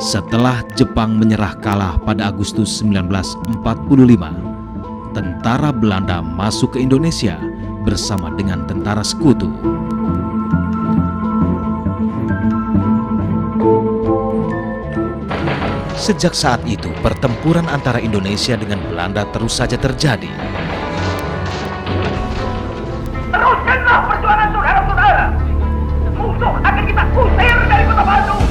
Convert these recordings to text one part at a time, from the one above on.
Setelah Jepang menyerah kalah pada Agustus 1945, tentara Belanda masuk ke Indonesia bersama dengan tentara sekutu. Sejak saat itu, pertempuran antara Indonesia dengan Belanda terus saja terjadi. Teruskanlah perjuangan saudara-saudara. Musuh akan kita usir dari kota Bandung.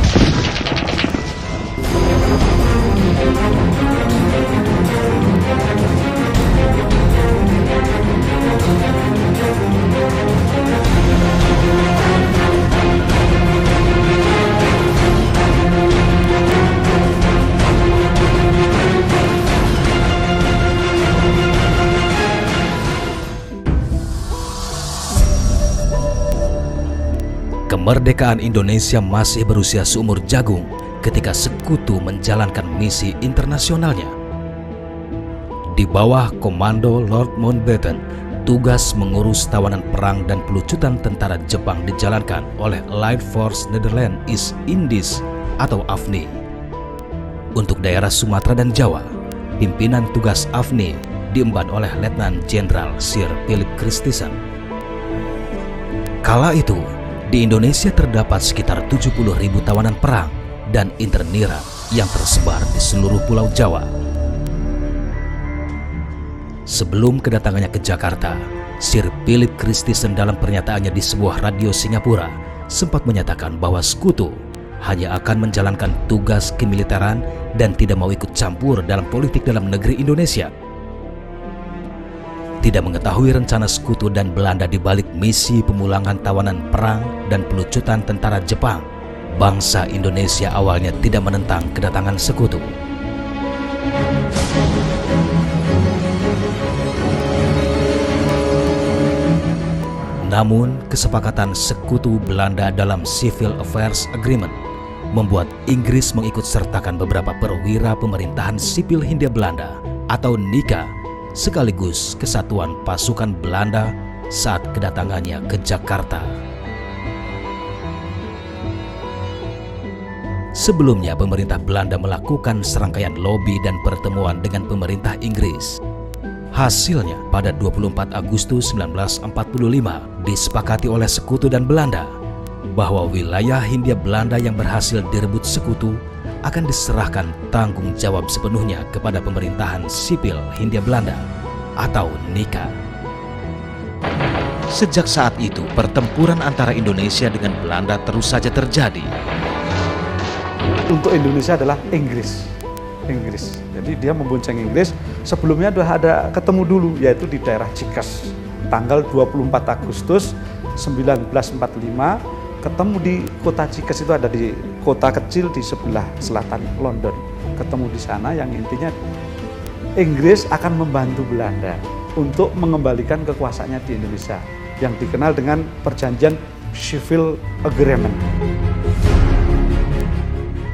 Kemerdekaan Indonesia masih berusia seumur jagung ketika sekutu menjalankan misi internasionalnya. Di bawah komando Lord Mountbatten, tugas mengurus tawanan perang dan pelucutan tentara Jepang dijalankan oleh Allied Force Netherlands East Indies atau AFNI. Untuk daerah Sumatera dan Jawa, pimpinan tugas AFNI diemban oleh Letnan Jenderal Sir Philip Christison. Kala itu, di Indonesia terdapat sekitar 70.000 tawanan perang dan interniran yang tersebar di seluruh Pulau Jawa. Sebelum kedatangannya ke Jakarta, Sir Philip Christison dalam pernyataannya di sebuah radio Singapura sempat menyatakan bahwa sekutu hanya akan menjalankan tugas kemiliteran dan tidak mau ikut campur dalam politik dalam negeri Indonesia. Tidak mengetahui rencana sekutu dan Belanda di balik misi pemulangan tawanan perang dan pelucutan tentara Jepang, bangsa Indonesia awalnya tidak menentang kedatangan sekutu. Namun, kesepakatan sekutu Belanda dalam Civil Affairs Agreement membuat Inggris mengikut sertakan beberapa perwira pemerintahan sipil Hindia Belanda atau NIKA sekaligus kesatuan pasukan Belanda saat kedatangannya ke Jakarta. Sebelumnya, pemerintah Belanda melakukan serangkaian lobi dan pertemuan dengan pemerintah Inggris. Hasilnya, pada 24 Agustus 1945 disepakati oleh sekutu dan Belanda bahwa wilayah Hindia Belanda yang berhasil direbut sekutu akan diserahkan tanggung jawab sepenuhnya kepada pemerintahan sipil Hindia Belanda atau NIKA. Sejak saat itu, pertempuran antara Indonesia dengan Belanda terus saja terjadi. Untuk Indonesia adalah Inggris. Jadi dia membonceng Inggris. Sebelumnya sudah ada ketemu dulu, yaitu di daerah Cikas, tanggal 24 Agustus 1945. Ketemu di kota Cikas, itu ada di kota kecil di sebelah selatan London. Ketemu di sana yang intinya Inggris akan membantu Belanda untuk mengembalikan kekuasaannya di Indonesia yang dikenal dengan perjanjian Civil Agreement.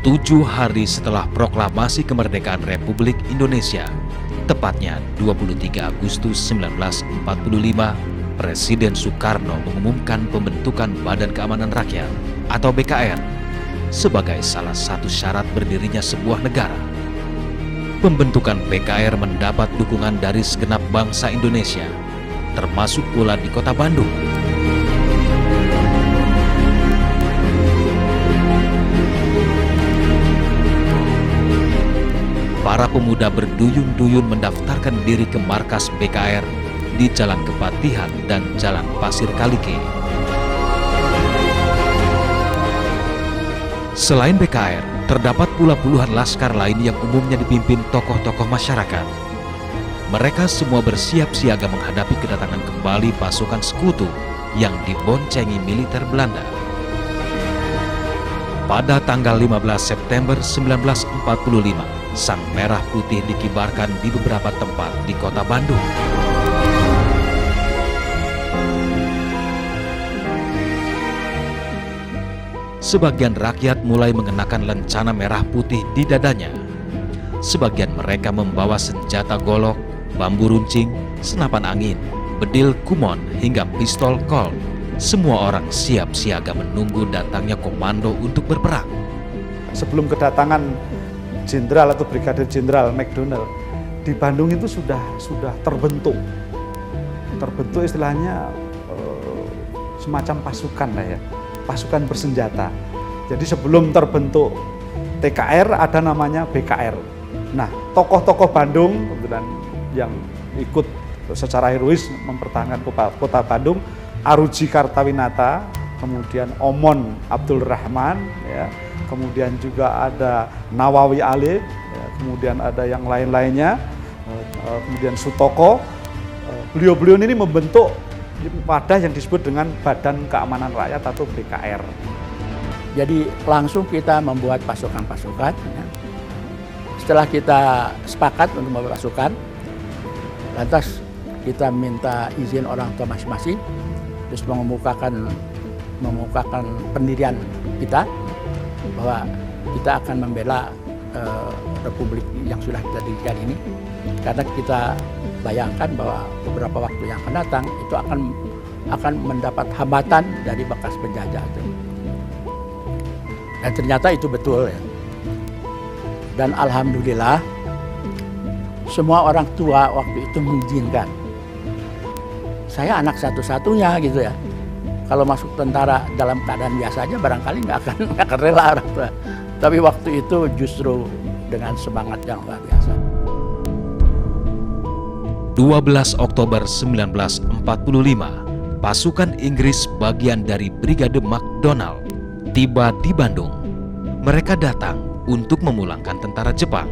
7 hari setelah proklamasi kemerdekaan Republik Indonesia, tepatnya 23 Agustus 1945, Presiden Soekarno mengumumkan pembentukan Badan Keamanan Rakyat atau BKR sebagai salah satu syarat berdirinya sebuah negara. Pembentukan BKR mendapat dukungan dari segenap bangsa Indonesia, termasuk pula di kota Bandung. Para pemuda berduyun-duyun mendaftarkan diri ke markas BKR di Jalan Kepatihan dan Jalan Pasir Kalike. Selain BKR, terdapat pula puluhan laskar lain yang umumnya dipimpin tokoh-tokoh masyarakat. Mereka semua bersiap siaga menghadapi kedatangan kembali pasukan sekutu yang diboncengi militer Belanda. Pada tanggal 15 September 1945, Sang Merah Putih dikibarkan di beberapa tempat di kota Bandung. Sebagian rakyat mulai mengenakan lencana merah putih di dadanya. Sebagian mereka membawa senjata golok, bambu runcing, senapan angin, bedil kumon hingga pistol Colt. Semua orang siap siaga menunggu datangnya komando untuk berperang. sebelum kedatangan jenderal atau brigadir jenderal McDonald, di Bandung itu sudah terbentuk istilahnya semacam pasukan lah ya, pasukan bersenjata. Jadi sebelum terbentuk TKR ada namanya BKR. Nah, tokoh-tokoh Bandung kebetulan yang ikut secara herois mempertahankan kota Bandung, Aruji Kartawinata, kemudian Omon Abdul Rahman, ya, kemudian juga ada Nawawi Alif, ya, kemudian ada yang lain-lainnya, kemudian Sutoko. Beliau-beliau ini membentuk wadah yang disebut dengan Badan Keamanan Rakyat atau BKR. Jadi langsung kita membuat pasukan-pasukan. Ya. Setelah kita sepakat untuk membuat pasukan, lantas kita minta izin orang tua masing-masing, terus mengemukakan pendirian kita bahwa kita akan membela republik yang sudah kita dirikan ini, karena kita bayangkan bahwa beberapa waktu yang akan datang itu akan mendapat hambatan dari bekas penjajah itu. Dan ternyata itu betul ya. Dan alhamdulillah semua orang tua waktu itu mengizinkan. Saya anak satu-satunya gitu ya. Kalau masuk tentara dalam keadaan biasa aja barangkali nggak akan rela orang tua. Tapi waktu itu justru dengan semangat yang luar biasa. 12 Oktober 1945, pasukan Inggris bagian dari Brigade MacDonald tiba di Bandung. Mereka datang untuk memulangkan tentara Jepang,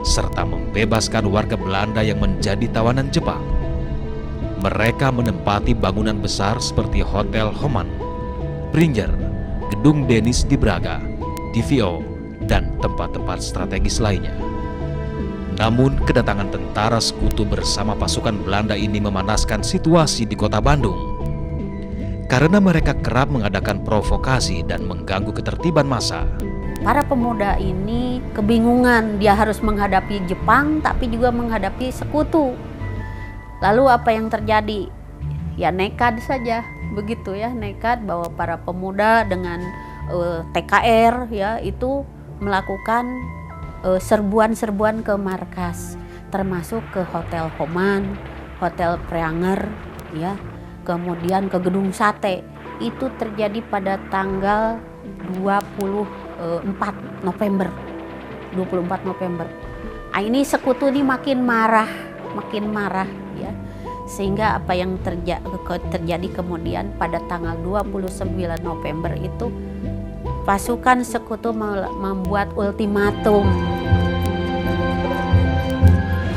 serta membebaskan warga Belanda yang menjadi tawanan Jepang. Mereka menempati bangunan besar seperti Hotel Homan, Pringer, Gedung Denis di Braga, DVO, dan tempat-tempat strategis lainnya. Namun kedatangan tentara sekutu bersama pasukan Belanda ini memanaskan situasi di kota Bandung. Karena mereka kerap mengadakan provokasi dan mengganggu ketertiban massa. Para pemuda ini kebingungan, dia harus menghadapi Jepang tapi juga menghadapi sekutu. Lalu apa yang terjadi? Ya nekat saja, begitu ya, nekat bahwa para pemuda dengan TKR ya itu melakukan serbuan-serbuan ke markas, termasuk ke Hotel Homan, Hotel Pringer, ya, kemudian ke Gedung Sate. Itu terjadi pada tanggal 24 November. Nah, ini sekutu ini makin marah ya. Sehingga apa yang terjadi kemudian pada tanggal 29 November itu pasukan sekutu membuat ultimatum